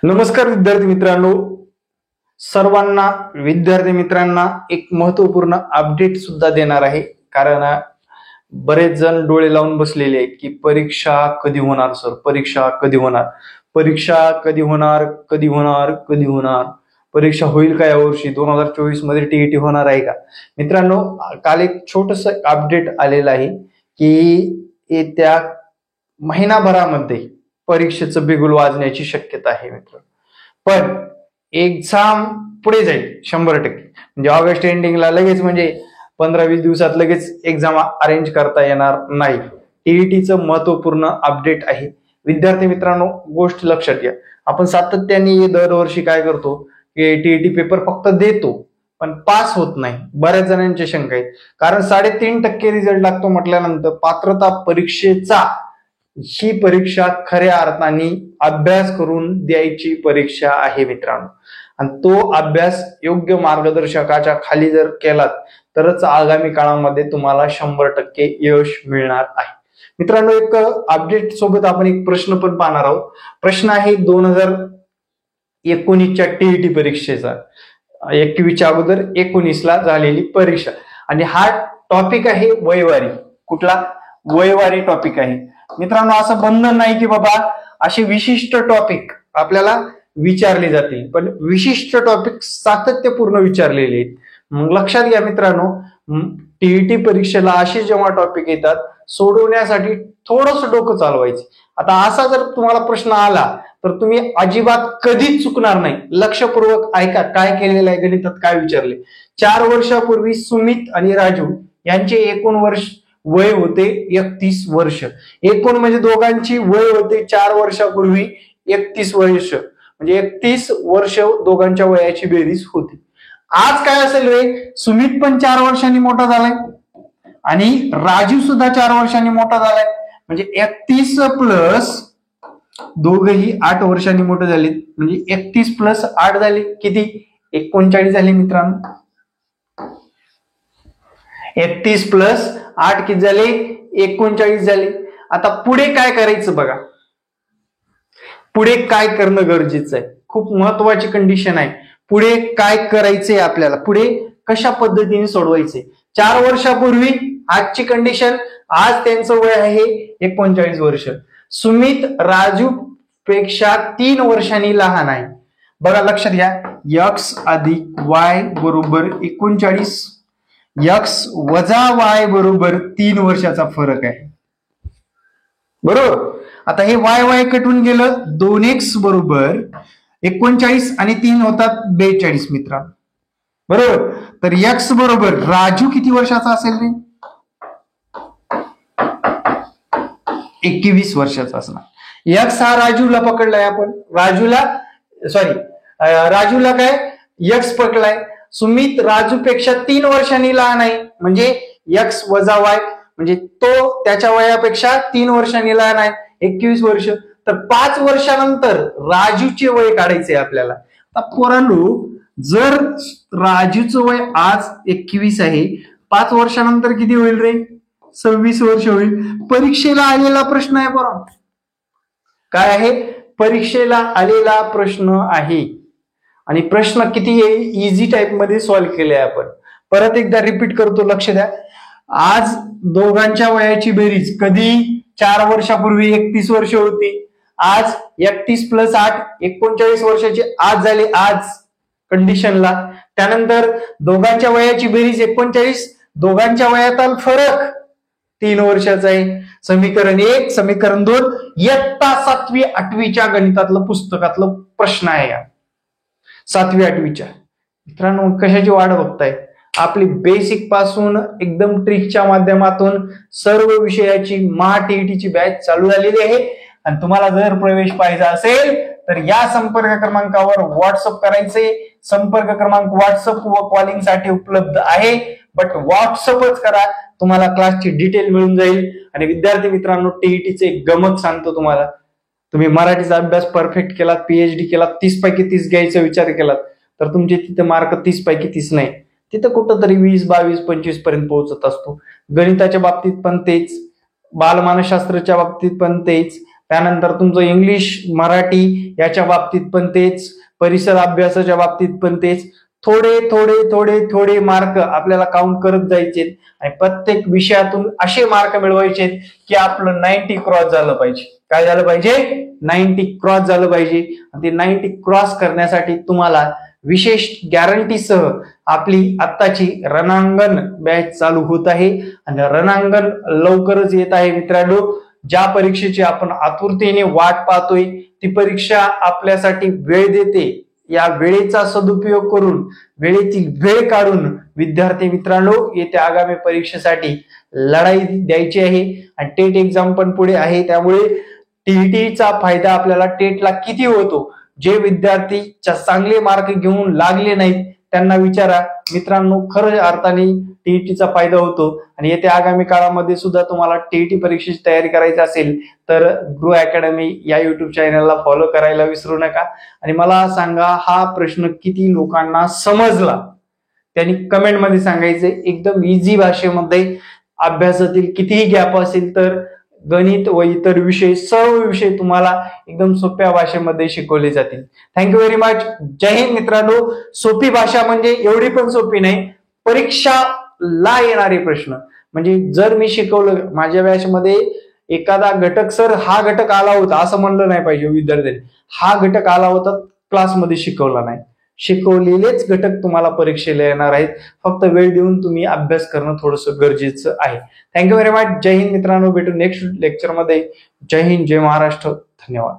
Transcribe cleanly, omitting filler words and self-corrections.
नमस्कार विद्यार्थी मित्रांनो, सर्वांना विद्यार्थी मित्रांना एक महत्वपूर्ण अपडेट सुद्धा देणार आहे. कारण बरेच जण डोळे लावून बसलेले आहेत की परीक्षा कधी होणार सर, परीक्षा कधी होणार, परीक्षा कधी होणार, कधी होणार, कधी होणार, परीक्षा होईल का यावर्षी 2024 मध्ये टीईटी होणार आहे का? मित्रांनो, काल एक छोटस अपडेट आलेलं आहे की येत्या महिनाभरामध्ये परीक्षेचं बिगुल वाजण्याची शक्यता आहे मित्र. पण एक्झाम पुढे जाईल 100%. म्हणजे ऑगस्ट एंडिंगला लगेच, म्हणजे 15-20 दिवसात लगेच एक्झाम अरेंज करता येणार नाही. टीईटीचं महत्वपूर्ण अपडेट आहे. विद्यार्थी मित्रांनो, गोष्ट लक्षात घ्या. आपण सातत्याने दरवर्षी काय करतो की टीईटी पेपर फक्त देतो पण पास होत नाही. बऱ्याच जणांच्या शंका आहेत. कारण 3.5% रिझल्ट लागतो म्हटल्यानंतर पात्रता परीक्षेचा ही परीक्षा खऱ्या अर्थाने अभ्यास करून द्यायची परीक्षा आहे मित्रांनो. आणि तो अभ्यास योग्य मार्गदर्शकाच्या खाली जर केलात तरच आगामी काळामध्ये तुम्हाला 100% यश मिळणार आहे. मित्रांनो, एक अपडेट सोबत आपण एक प्रश्न पण पाहणार आहोत. प्रश्न आहे 2019च्या टीईटी परीक्षेचा. 21च्या अगोदर 19ला झालेली परीक्षा. आणि हा टॉपिक आहे वयवारी. कुठला? वयवारी टॉपिक आहे मित्रांनो. असं बंधन नाही की बाबा असे विशिष्ट टॉपिक आपल्याला विचारले जातील, पण विशिष्ट टॉपिक सातत्यपूर्ण विचारलेले आहेत. मग लक्षात घ्या मित्रांनो, टीईटी परीक्षेला असे जेव्हा टॉपिक येतात सोडवण्यासाठी थोडंसं डोकं चालवायचं. आता असा जर तुम्हाला प्रश्न आला तर तुम्ही अजिबात कधीच चुकणार नाही. लक्षपूर्वक ऐका काय केलेलं आहे, गणितात काय विचारले. 4 वर्षापूर्वी सुमित आणि राजू यांचे एकूण वय होते 31 वर्ष. एकूण म्हणजे दोघांची वय होते 4 वर्षापूर्वी 31 वर्ष. म्हणजे 31 वर्ष दोघांच्या वयाची बेरीज होती. आज काय असेल रे? सुमित पण 4 वर्षांनी मोठा झालाय आणि राजू सुद्धा 4 वर्षांनी मोठा झालाय. म्हणजे 31 प्लस दोघही 8 वर्षांनी मोठे झाले. म्हणजे 31 प्लस 8 झाले किती? 39 झाले मित्रांनो. 31 प्लस 8 किती झाले? 39 झाले. आता पुढे काय करायचं बघा. पुढे काय करणं गरजेचं आहे, खूप महत्वाची कंडिशन आहे. पुढे काय करायचंय आपल्याला, पुढे कशा पद्धतीने सोडवायचे. 4 वर्षापूर्वी आजची कंडिशन, आज त्यांचं वय आहे 39 वर्ष. सुमित राजू पेक्षा 3 वर्षांनी लहान आहे. बघा लक्षात घ्या, x अधिक y बरोबर 39, x वजा y बरोबर 3 वर्षाचा फरक आहे. बरोबर. आता हे y कटून गेलं, 2x बरोबर 39 आणि 3 होतात 42 मित्रांनो. बरोबर. तर x बरोबर राजू किती वर्षाचा असेल रे? 21 वर्षाचा असणार. x हा राजूला पकडलाय आपण. राजूला काय x पकडलाय. सुमित राजू पेक्षा 3 वर्षांनी लहान आहे. म्हणजे x वजा y, म्हणजे तो त्याच्या वयापेक्षा 3 वर्षांनी लहान आहे, 21 वर्ष. तर 5 वर्षानंतर राजूचे वय काढायचे आपल्याला. आता पोरांनो, जर राजूचं वय आज 21 आहे, 5 वर्षानंतर किती होईल रे? 26 वर्ष होईल. परीक्षेला आलेला प्रश्न आहे बरं. काय आहे? परीक्षेला आलेला प्रश्न आहे. आणि प्रश्न किती इझी टाइप मध्ये सॉल्व्ह केले आपण. परत एकदा रिपीट करतो, लक्ष द्या. आज दोघांच्या वयाची बेरीज कधी? 4 वर्षापूर्वी 31 वर्ष होती. आज 31 प्लस 8 39 वर्षाचे आज झाले, आज कंडिशनला. त्यानंतर दोघांच्या वयाची बेरीज 39, दोघांच्या वयातील फरक 3 वर्षाचा आहे. समीकरण 1, समीकरण 2 इयत्ता 7वी 8वीच्या गणितातलं पुस्तकातलं प्रश्न आहे. 7वी 8वीच्या मित्रांनो, कशाची वाट बघताय? आपली बेसिक पासून एकदम ट्रिकच्या माध्यमातून सर्व विषयाची टीईटीची बॅच चालू झालेली आहे. आणि तुम्हाला जर प्रवेश पाहिजे असेल तर या संपर्क क्रमांकावर व्हॉट्सअप करायचे. संपर्क क्रमांक व्हॉट्सअप व कॉलिंग साठी उपलब्ध आहे, बट व्हॉट्सअपच करा, तुम्हाला क्लासची डिटेल मिळून जाईल. आणि विद्यार्थी मित्रांनो, टीईटीचे गमक सांगतो तुम्हाला. तुम्ही मराठीचा अभ्यास परफेक्ट केलात, पीएचडी केलात, 30 पैकी 30 घ्यायचा विचार केलात तर तुमचे तिथे मार्क 30 पैकी 30 नाही, तिथं कुठंतरी 20, 22, 25 पर्यंत पोहोचत असतो. गणिताच्या बाबतीत पण तेच, बालमानसशास्त्राच्या बाबतीत पण तेच, त्यानंतर तुमचं इंग्लिश, मराठी याच्या बाबतीत पण तेच, परिसर अभ्यासाच्या बाबतीत पण तेच. थोडे थोडे थोडे थोडे मार्क आपल्याला काउंट करत जायचे आणि प्रत्येक विषयातून असे मार्क मिळवायचे की आपलं 90 क्रॉस झालं पाहिजे. काय झालं पाहिजे? 90 क्रॉस झालं पाहिजे. आणि ते 90 क्रॉस करण्यासाठी तुम्हाला विशेष गॅरंटीसह आपली आत्ताची रणांगण बॅच चालू होत आहे आणि रणांगण लवकरच येत आहे मित्रांनो. ज्या परीक्षेची आपण आतुरतेने वाट पाहतोय ती परीक्षा आपल्यासाठी वेळ देते. या वेळेचा सदुपयोग करून, वेळेतील वेळ काढून विद्यार्थी मित्रांनो येत्या आगामी परीक्षेसाठी लढाई द्यायची आहे. आणि टेट एक्झाम पण पुढे आहे, त्यामुळे टीईटीचा फायदा आपल्याला टेटला किती होतो. जे विद्यार्थी चांगले मार्क घेऊन लागले नाहीत त्यांना विचारा मित्रांनो, खरं अर्थाने टीईटीचा फायदा होतो. आणि येत्या आगामी काळामध्ये सुद्धा तुम्हाला टीईटी परीक्षेची तयारी करायची असेल तर ग्रो अकॅडमी या युट्यूब चॅनलला फॉलो करायला विसरू नका. आणि मला सांगा, हा प्रश्न किती लोकांना समजला त्यांनी कमेंटमध्ये सांगायचे. एकदम इझी भाषेमध्ये, अभ्यासातील कितीही गॅप असेल तर गणित व इतर विषय, सर्व विषय तुम्हाला एकदम सोप्या भाषेमध्ये शिकवले जातील. Thank you very much. जय हिंद मित्रांनो. सोपी भाषा म्हणजे एवढी पण सोपी नाही, परीक्षाला येणारे प्रश्न. म्हणजे जर मी शिकवलं माझ्या बॅचमध्ये एखादा घटक, सर हा घटक आला होता असं म्हणलं नाही पाहिजे विद्यार्थ्यांनी. हा घटक आला होता, क्लासमध्ये शिकवला नाही. शिकवलेलेच घटक तुम्हाला परीक्षेला येणार आहेत. फक्त वेळ देऊन तुम्ही अभ्यास करणं थोडंसं गरजेचं आहे. Thank you very much. जय हिंद मित्रांनो. भेटू नेक्स्ट लेक्चरमध्ये. जय हिंद, जय महाराष्ट्र. धन्यवाद.